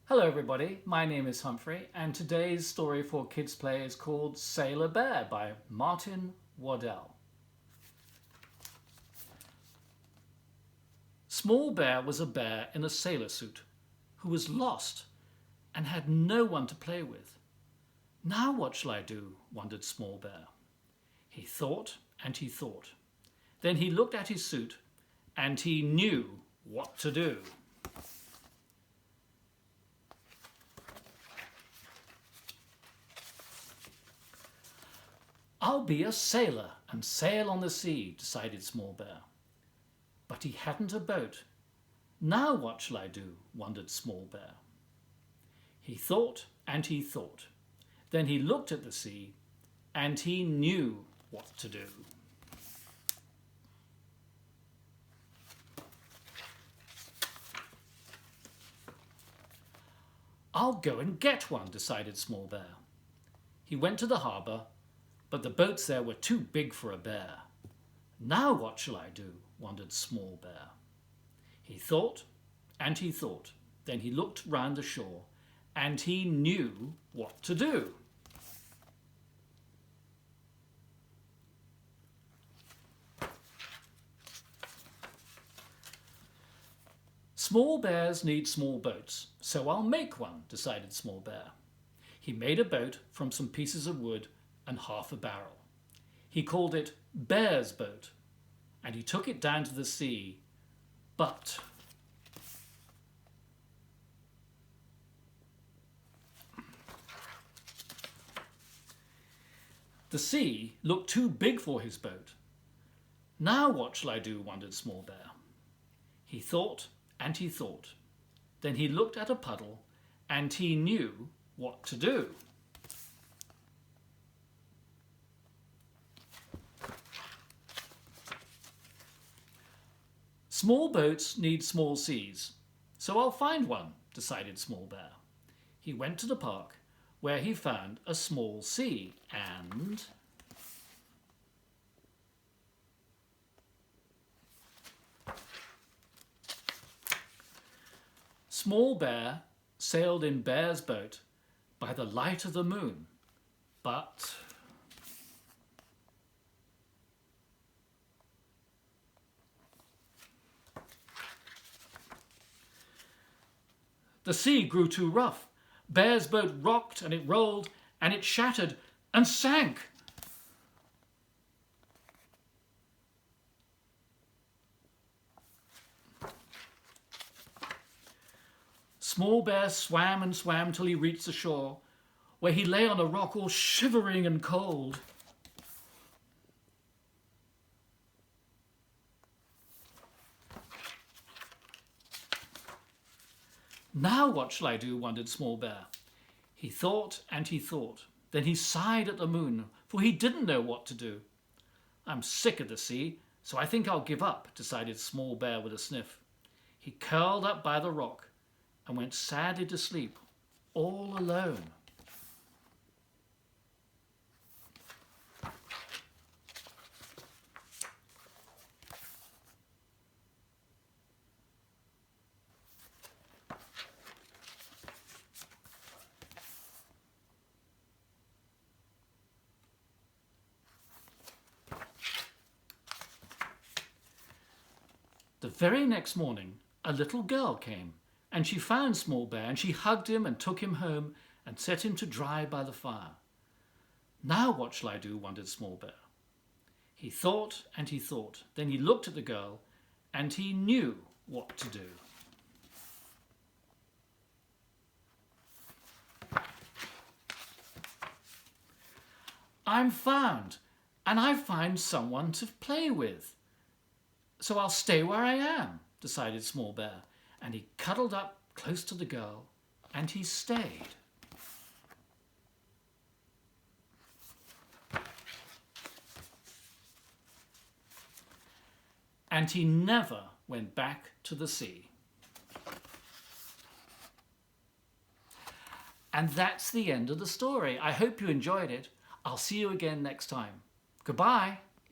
Hello everybody, my name is Humphrey and today's story for Kids Play is called Sailor Bear by Martin Waddell. Small Bear was a bear in a sailor suit who was lost and had no one to play with. Now what shall I do? Wondered Small Bear. He thought and he thought. Then he looked at his suit and he knew what to do. I'll be a sailor and sail on the sea, decided Small Bear. But he hadn't a boat. Now what shall I do? Wondered Small Bear. He thought and he thought. Then he looked at the sea and he knew what to do. I'll go and get one, decided Small Bear. He went to the harbour, but the boats there were too big for a bear. Now what shall I do? Wondered Small Bear. He thought and he thought. Then he looked round the shore and he knew what to do. Small bears need small boats, so I'll make one, decided Small Bear. He made a boat from some pieces of wood and half a barrel. He called it Bear's Boat, and he took it down to the sea, but the sea looked too big for his boat. Now what shall I do? Wondered Small Bear. He thought and he thought. Then he looked at a puddle and he knew what to do. Small boats need small seas, so I'll find one, decided Small Bear. He went to the park where he found a small sea and Small Bear sailed in Bear's boat by the light of the moon, but the sea grew too rough. Bear's boat rocked and it rolled and it shattered and sank. Small Bear swam and swam till he reached the shore, where he lay on a rock all shivering and cold. Now what shall I do? Wondered Small Bear. He thought and he thought. Then he sighed at the moon, for he didn't know what to do. I'm sick of the sea, so I think I'll give up, decided Small Bear with a sniff. He curled up by the rock and went sadly to sleep, all alone. The very next morning, a little girl came, and she found Small Bear, and she hugged him and took him home and set him to dry by the fire. Now what shall I do? Wondered Small Bear. He thought and he thought. Then he looked at the girl and he knew what to do. I'm found, and I find someone to play with. So I'll stay where I am, decided Small Bear. And he cuddled up close to the girl and he stayed. And he never went back to the sea. And that's the end of the story. I hope you enjoyed it. I'll see you again next time. Goodbye.